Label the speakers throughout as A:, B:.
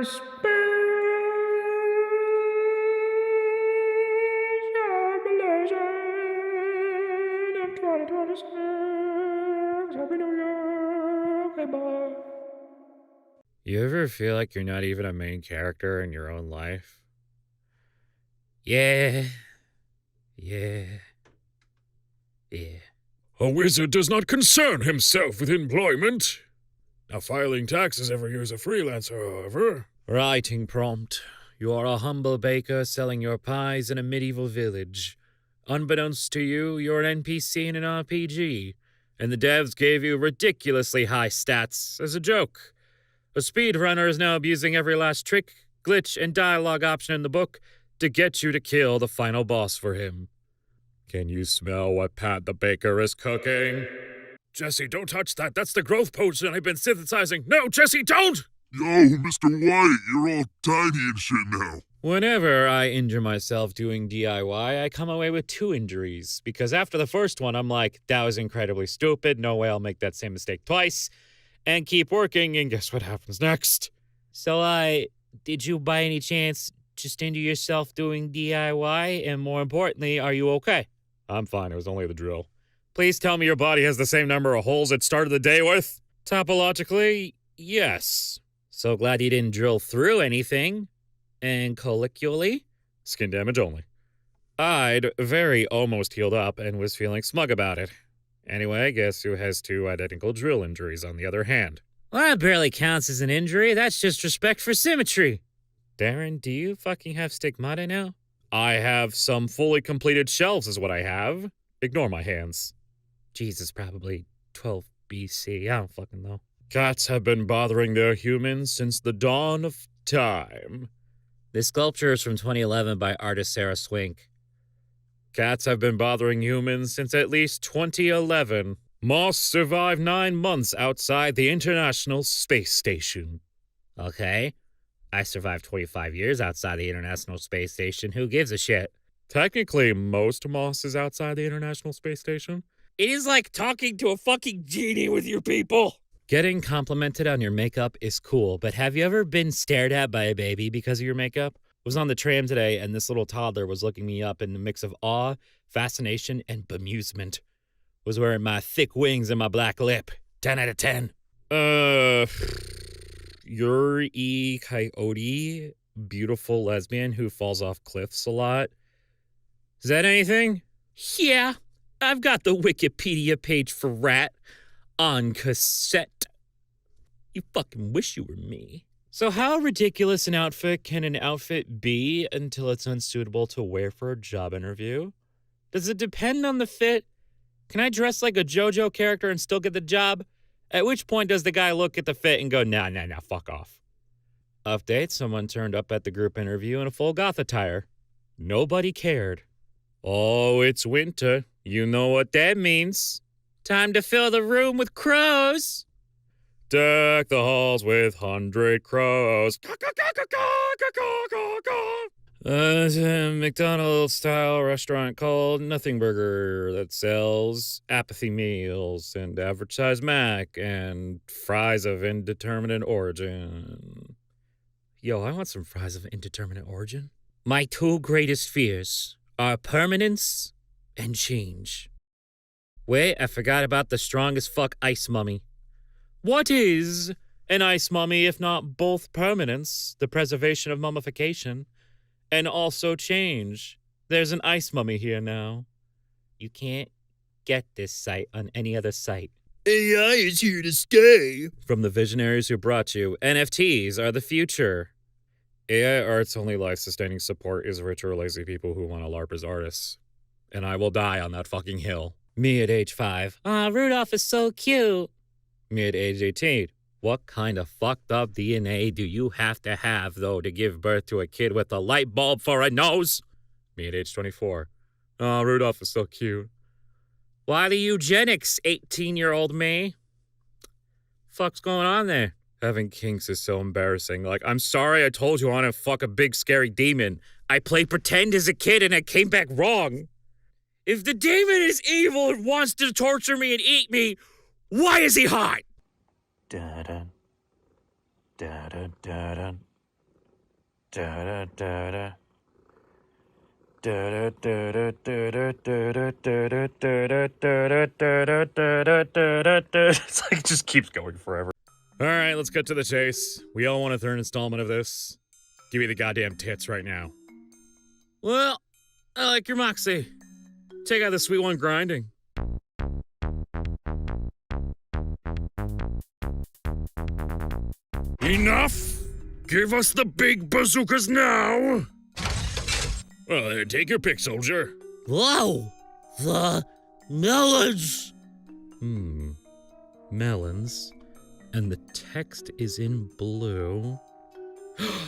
A: You ever feel like you're not even a main character in your own life? Yeah. Yeah.
B: A wizard does not concern himself with employment. Now, filing taxes every year as a freelancer, however.
A: Writing prompt. You are a humble baker selling your pies in a medieval village. Unbeknownst to you, you're an NPC in an RPG, and the devs gave you ridiculously high stats as a joke. A speedrunner is now abusing every last trick, glitch, and dialogue option in the book to get you to kill the final boss for him. Can you smell what Pat the Baker is cooking?
B: Jesse, don't touch that. That's the growth potion I've been synthesizing. No, Jesse, don't!
C: Yo, Mr. White, you're all tiny and shit now.
A: Whenever I injure myself doing DIY, I come away with 2 injuries, because after the first one, I'm like, that was incredibly stupid, no way I'll make that same mistake twice, and keep working, and guess what happens next? So, did you by any chance just injure yourself doing DIY, and more importantly, are you okay?
B: I'm fine, it was only the drill. Please tell me your body has the same number of holes it started the day with?
A: Topologically, yes. So glad you didn't drill through anything. And colloquially,
B: skin damage only. I'd very almost healed up and was feeling smug about it. Anyway, guess who has 2 identical drill injuries on the other hand?
A: Well, that barely counts as an injury. That's just respect for symmetry. Darren, do you fucking have stigmata now?
B: I have some fully completed shelves is what I have. Ignore my hands.
A: Jesus, probably 12 BC. I don't fucking know.
B: Cats have been bothering their humans since the dawn of time.
A: This sculpture is from 2011 by artist Sarah Swink.
B: Cats have been bothering humans since at least 2011. Moss survived 9 months outside the International Space Station.
A: Okay. I survived 25 years outside the International Space Station. Who gives a shit?
B: Technically, most moss is outside the International Space Station.
A: It is like talking to a fucking genie with your people. Getting complimented on your makeup is cool, but have you ever been stared at by a baby because of your makeup? I was on the tram today, and this little toddler was looking me up in a mix of awe, fascination, and bemusement. Was wearing my thick wings and my black lip. 10 out of 10.
B: You're E. Coyote, beautiful lesbian who falls off cliffs a lot. Is that anything?
A: Yeah, I've got the Wikipedia page for Rat on cassette. You fucking wish you were me. So how ridiculous an outfit can an outfit be until it's unsuitable to wear for a job interview? Does it depend on the fit? Can I dress like a JoJo character and still get the job? At which point does the guy look at the fit and go, nah, fuck off? Update, someone turned up at the group interview in a full goth attire. Nobody cared.
B: Oh, it's winter. You know what that means.
A: Time to fill the room with crows.
B: Deck the halls with 100 crows.
A: A McDonald's-style restaurant called Nothing Burger that sells apathy meals and advertised mac and fries of indeterminate origin. Yo, I want some fries of indeterminate origin. My 2 greatest fears are permanence and change. Wait, I forgot about the strongest fuck ice mummy. What is an ice mummy if not both permanence, the preservation of mummification, and also change? There's an ice mummy here now. You can't get this site on any other site.
B: AI is here to stay.
A: From the visionaries who brought you, NFTs are the future.
B: AI art's only life-sustaining support is rich or lazy people who want to LARP as artists. And I will die on that fucking hill.
A: Me at age 5. Aw, Rudolph is so cute.
B: Me at age 18.
A: What kind of fucked up DNA do you have to have, though, to give birth to a kid with a light bulb for a nose?
B: Me at age 24. Oh, Rudolph is so cute.
A: Why the eugenics, 18-year-old me? Fuck's going on there?
B: Having kinks is so embarrassing. Like, I'm sorry I told you I want to fuck a big scary demon.
A: I played pretend as a kid and it came back wrong. If the demon is evil and wants to torture me and eat me, why is he hot?
D: Da-dun. Da-dun, da-dun.
A: Da da da da. It's like it just keeps going forever.
B: All right, let's get to the chase. We all want a third installment of this. Give me the goddamn tits right now. Well, I like your moxie. Take out the sweet one grinding. Enough! Give us the big bazookas now! Well, take your pick, soldier.
D: Whoa! The melons!
B: Melons. And the text is in blue.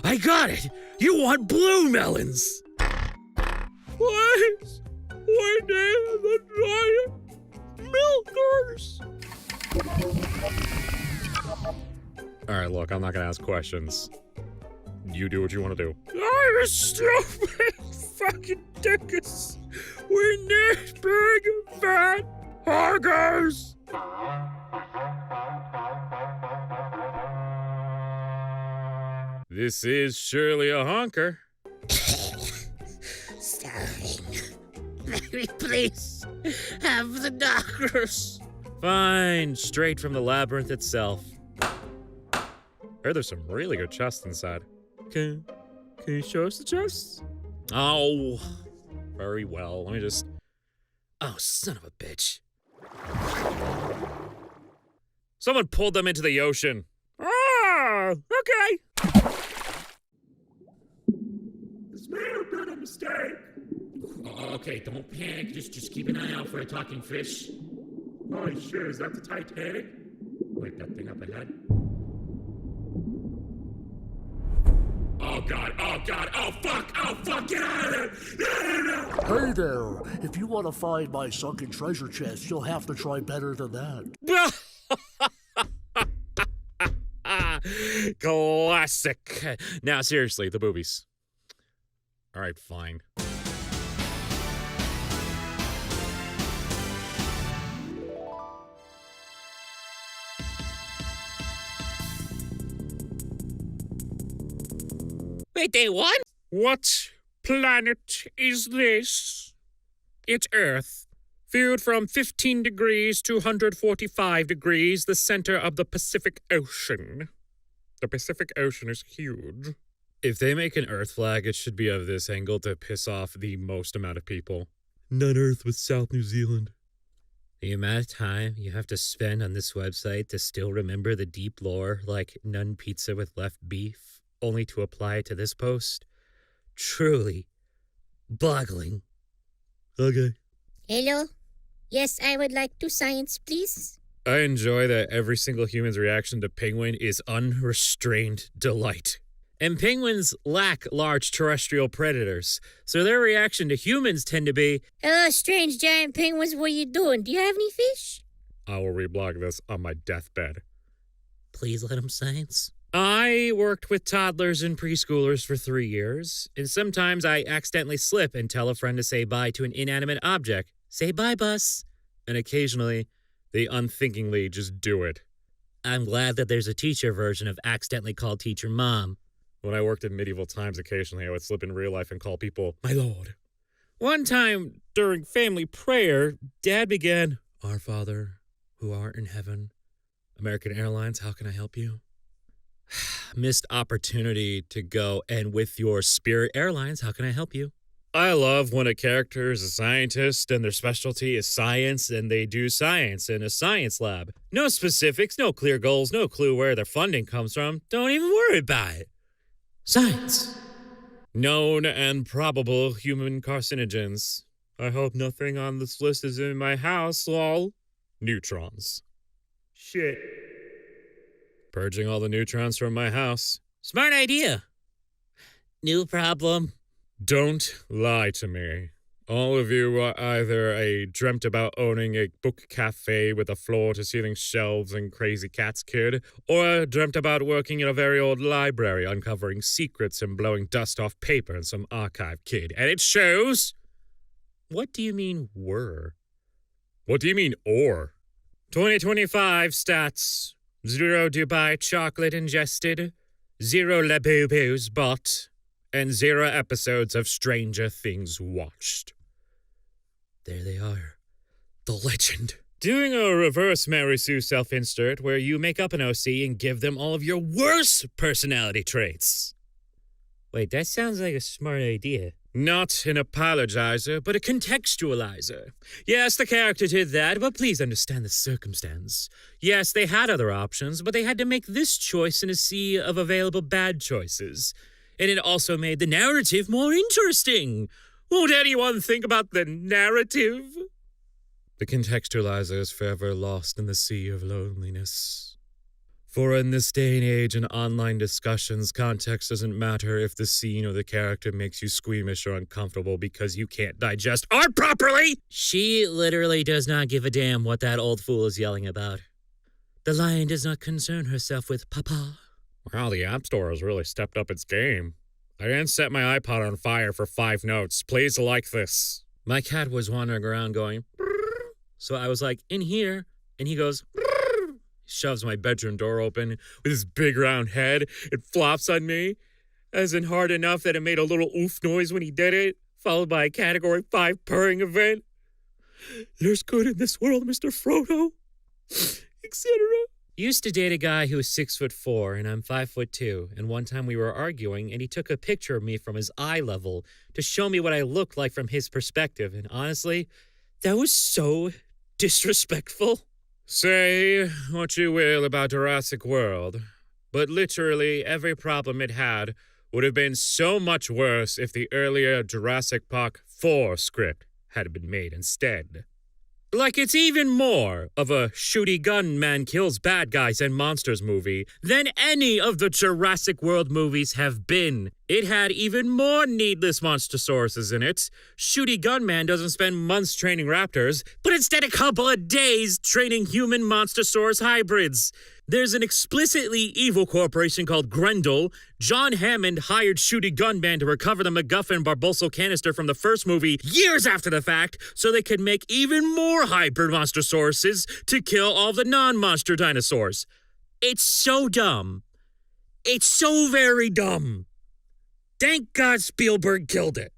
B: I got it! You want blue melons! What? When the giant milkers? Alright, look, I'm not gonna ask questions. You do what you want to do. I'm a stupid fucking dickus. We need big fat hoggers. This is surely a honker.
D: Starving. Let me please have the doctors.
B: Fine, straight from the labyrinth itself. Heard there's some really good chests inside. Can you show us the chests? Oh, very well. Let me just... Oh, son of a bitch. Someone pulled them into the ocean. Ah, okay.
E: This may have been a mistake.
D: Okay, don't panic. Just keep an eye out for a talking fish.
E: Oh, shit, is that the Titanic?
D: Wait, that thing up ahead?
E: Oh, God, oh, fuck, get out of there! No!
F: Hey there, if you want to find my sunken treasure chest, you'll have to try better than that.
B: Classic. Now, seriously, the boobies. All right, fine.
D: Wait, they won?
B: What planet is this? It's Earth. Viewed from 15 degrees to 145 degrees, the center of the Pacific Ocean. The Pacific Ocean is huge. If they make an Earth flag, it should be of this angle to piss off the most amount of people. None Earth with South New Zealand. The amount of time you have to spend on this website to still remember the deep lore, like none pizza with left beef, only to apply it to this post, truly boggling. Okay.
G: Hello? Yes, I would like to science, please.
B: I enjoy that every single human's reaction to penguin is unrestrained delight. And penguins lack large terrestrial predators, so their reaction to humans tend to be,
G: Hello, strange giant penguins, what are you doing? Do you have any fish?
B: I will reblog this on my deathbed.
D: Please let him science.
B: I worked with toddlers and preschoolers for 3 years, and sometimes I accidentally slip and tell a friend to say bye to an inanimate object. Say bye, bus. And occasionally, they unthinkingly just do it.
D: I'm glad that there's a teacher version of accidentally called teacher mom.
B: When I worked in medieval times, occasionally I would slip in real life and call people, my lord. One time, during family prayer, Dad began, Our Father, who art in heaven. American Airlines, how can I help you? Missed opportunity to go, and with your Spirit Airlines, how can I help you? I love when a character is a scientist and their specialty is science and they do science in a science lab. No specifics, no clear goals, no clue where their funding comes from. Don't even worry about it. Science. Known and probable human carcinogens. I hope nothing on this list is in my house, lol. Neutrons. Shit. Purging all the neutrons from my house.
D: Smart idea. New problem.
B: Don't lie to me. All of you are either dreamt about owning a book cafe with a floor-to-ceiling shelves and crazy cats kid, or dreamt about working in a very old library uncovering secrets and blowing dust off paper in some archive kid. And it shows! What do you mean, were? What do you mean, or? 2025 stats. 0 Dubai chocolate ingested. 0 Labubus bought. and 0 episodes of Stranger Things watched. There they are. The legend. Doing a reverse Mary Sue self-insert where you make up an OC and give them all of your worst personality traits. Wait, that sounds like a smart idea. Not an apologizer, but a contextualizer. Yes, the character did that, but please understand the circumstance. Yes, they had other options, but they had to make this choice in a sea of available bad choices. And it also made the narrative more interesting. Won't anyone think about the narrative? The contextualizer is forever lost in the sea of loneliness. For in this day and age in online discussions, context doesn't matter if the scene or the character makes you squeamish or uncomfortable because you can't digest art properly! She literally does not give a damn what that old fool is yelling about. The lion does not concern herself with papa. Wow, the App Store has really stepped up its game. I didn't set my iPod on fire for 5 notes. Please like this. My cat was wandering around going, brrr. So I was like, in here, and he goes, brrr. Shoves my bedroom door open with his big round head. It flops on me, as in hard enough that it made a little oof noise when he did it, followed by a Category 5 purring event. There's good in this world, Mr. Frodo, etc. Used to date a guy who was 6'4", and I'm 5'2", and one time we were arguing, and he took a picture of me from his eye level to show me what I looked like from his perspective, and honestly, that was so disrespectful. Say what you will about Jurassic World, but literally every problem it had would have been so much worse if the earlier Jurassic Park 4 script had been made instead. Like it's even more of a shooty gun man kills bad guys and monsters movie than any of the Jurassic World movies have been. It had even more needless monstersauruses in it. Shooty gun man doesn't spend months training raptors, but instead a couple of days training human monstersaurus hybrids. There's an explicitly evil corporation called Grendel. John Hammond hired Shooty Gunman to recover the MacGuffin Barbosa canister from the first movie years after the fact so they could make even more hybrid monstersauruses to kill all the non-monster dinosaurs. It's so dumb. It's so very dumb. Thank God Spielberg killed it.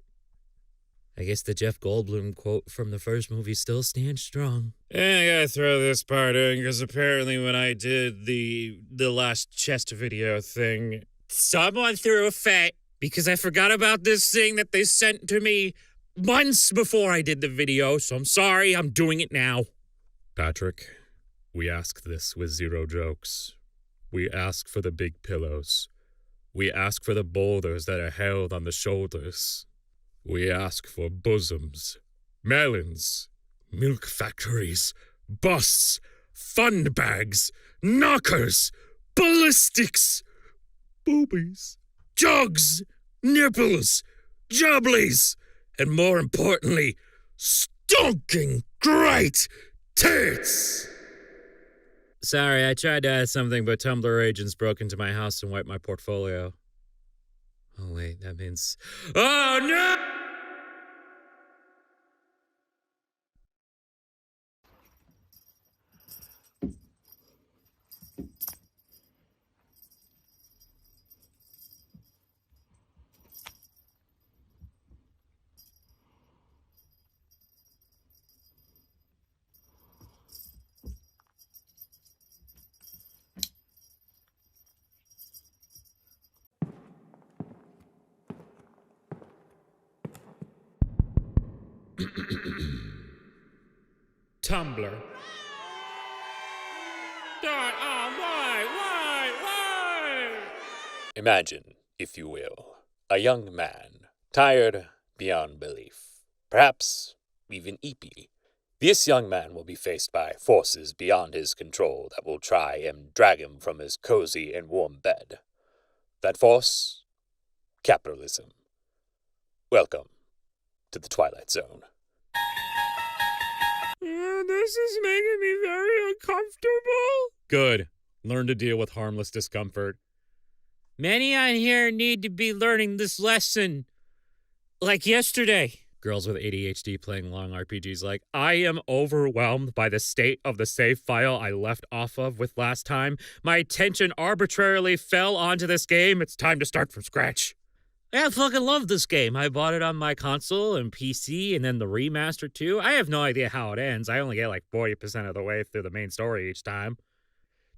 B: I guess the Jeff Goldblum quote from the first movie still stands strong. Yeah, I gotta throw this part in, because apparently when I did the last chest video thing, someone threw a fit because I forgot about this thing that they sent to me months before I did the video, so I'm sorry, I'm doing it now. Patrick, we ask this with 0 jokes. We ask for the big pillows. We ask for the boulders that are held on the shoulders. We ask for bosoms, melons, milk factories, busts, fund bags, knockers, ballistics, boobies, jugs, nipples, jubblies, and more importantly, stonking great tits! Sorry, I tried to add something, but Tumblr agents broke into my house and wiped my portfolio. Oh wait, that means... Oh no!
A: Tumblr. Why?
B: Imagine, if you will, a young man, tired beyond belief, perhaps even eepy. This young man will be faced by forces beyond his control that will try and drag him from his cozy and warm bed. That force? Capitalism. Welcome to the Twilight Zone. This is making me very uncomfortable. Good. Learn to deal with harmless discomfort. Many on here need to be learning this lesson. Like yesterday. Girls with ADHD playing long RPGs like, I am overwhelmed by the state of the save file I left off of with last time. My attention arbitrarily fell onto this game. It's time to start from scratch.
A: I fucking love this game. I bought it on my console and PC and then the remaster too. I have no idea how it ends. I only get like 40% of the way through the main story each time.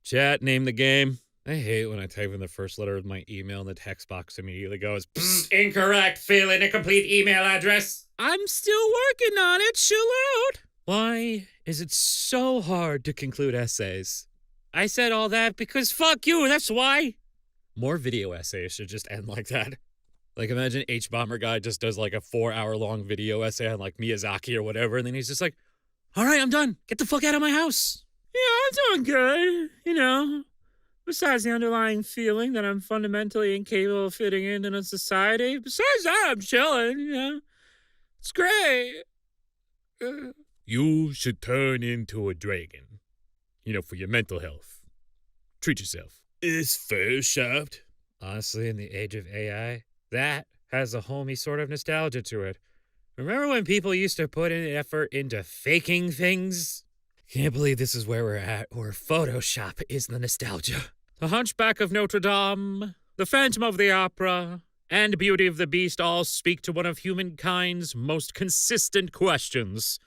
A: Chat, name the game. I hate when I type in the first letter of my email and the text box immediately goes,
D: Psst, incorrect. Fill in a complete email address.
A: I'm still working on it, chill out. Why is it so hard to conclude essays? I said all that because fuck you, that's why. More video essays should just end like that. Like, imagine H-Bomber Guy just does like a 4-hour-long video essay on like Miyazaki or whatever, and then he's just like, all right, I'm done. Get the fuck out of my house. Yeah, I'm doing good, you know. Besides the underlying feeling that I'm fundamentally incapable of fitting into a society, besides that, I'm chilling, you know. It's great.
B: You should turn into a dragon. You know, for your mental health. Treat yourself.
A: Is photoshopped. Honestly, in the age of AI, that has a homey sort of nostalgia to it. Remember when people used to put in effort into faking things? Can't believe this is where we're at, where Photoshop is the nostalgia. The Hunchback of Notre Dame, The Phantom of the Opera, and Beauty of the Beast all speak to one of humankind's most consistent questions.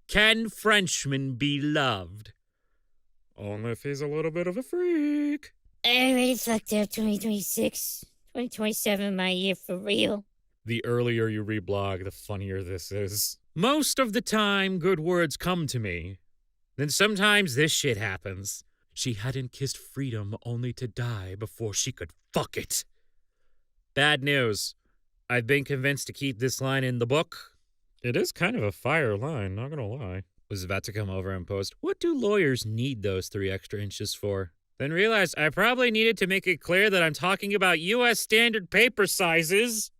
A: Can Frenchmen be loved? Only if he's a little bit of a freak.
G: I already fucked up 2026. 2027, my year for real.
A: The earlier you reblog, the funnier this is. Most of the time, good words come to me. Then sometimes this shit happens. She hadn't kissed freedom only to die before she could fuck it. Bad news. I've been convinced to keep this line in the book. It is kind of a fire line, not gonna lie. Was about to come over and post, what do lawyers need those 3 extra inches for? Then realized I probably needed to make it clear that I'm talking about U.S. standard paper sizes.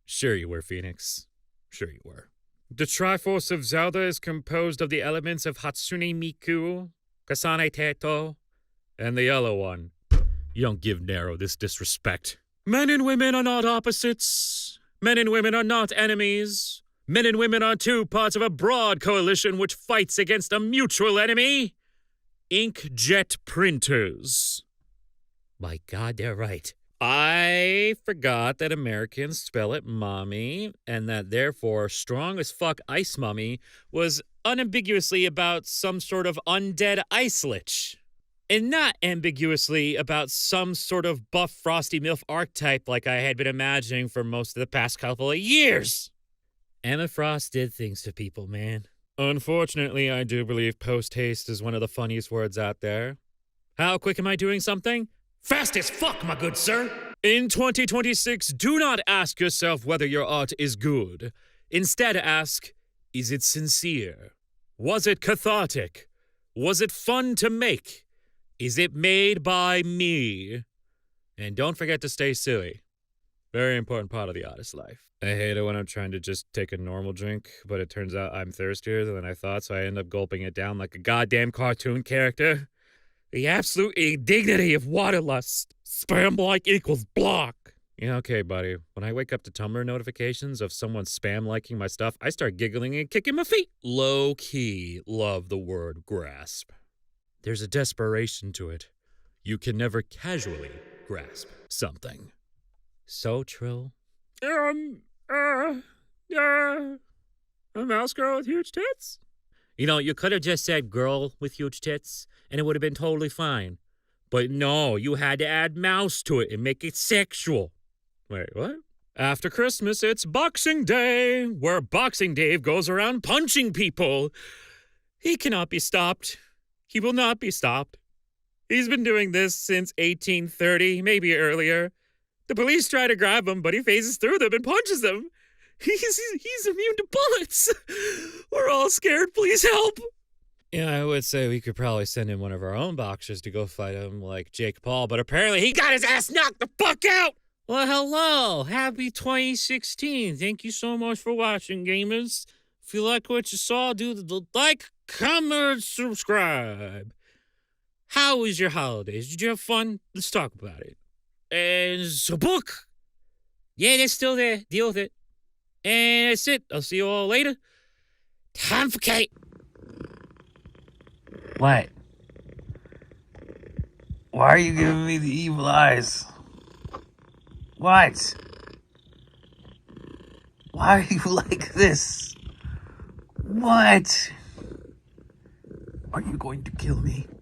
A: Sure you were, Phoenix. Sure you were. The Triforce of Zelda is composed of the elements of Hatsune Miku, Kasane Teto, and the yellow one. You don't give Nero this disrespect. Men and women are not opposites. Men and women are not enemies. Men and women are 2 parts of a broad coalition which fights against a mutual enemy. Inkjet printers. My God, they're right. I forgot that Americans spell it mommy, and that therefore strong as fuck ice mummy was unambiguously about some sort of undead ice lich. And not ambiguously about some sort of buff frosty MILF archetype like I had been imagining for most of the past couple of years. Emma Frost did things to people, man. Unfortunately, I do believe post-haste is one of the funniest words out there. How quick am I doing something? Fast as fuck, my good sir! In 2026, do not ask yourself whether your art is good. Instead ask, is it sincere? Was it cathartic? Was it fun to make? Is it made by me? And don't forget to stay silly. Very important part of the artist's life. I hate it when I'm trying to just take a normal drink, but it turns out I'm thirstier than I thought, so I end up gulping it down like a goddamn cartoon character. The absolute indignity of waterlust. Spam-like equals block. Yeah, okay, buddy. When I wake up to Tumblr notifications of someone spam-liking my stuff, I start giggling and kicking my feet. Low-key love the word grasp. There's a desperation to it. You can never casually grasp something. So true. A mouse girl with huge tits? You know, you could have just said girl with huge tits, and it would have been totally fine. But no, you had to add mouse to it and make it sexual. Wait, what? After Christmas, it's Boxing Day, where Boxing Dave goes around punching people. He cannot be stopped. He will not be stopped. He's been doing this since 1830, maybe earlier. The police try to grab him, but he phases through them and punches them. He's immune to bullets. We're all scared. Please help. Yeah, I would say we could probably send in one of our own boxers to go fight him like Jake Paul, but apparently he got his ass knocked the fuck out. Well, hello. Happy 2016. Thank you so much for watching, gamers. If you like what you saw, do the like, comment, subscribe. How was your holidays? Did you have fun? Let's talk about it. And it's a book. Yeah, they're still there. Deal with it. And that's it. I'll see you all later. Time for Kate.
H: What? Why are you giving me the evil eyes? What? Why are you like this? What? Are you going to kill me?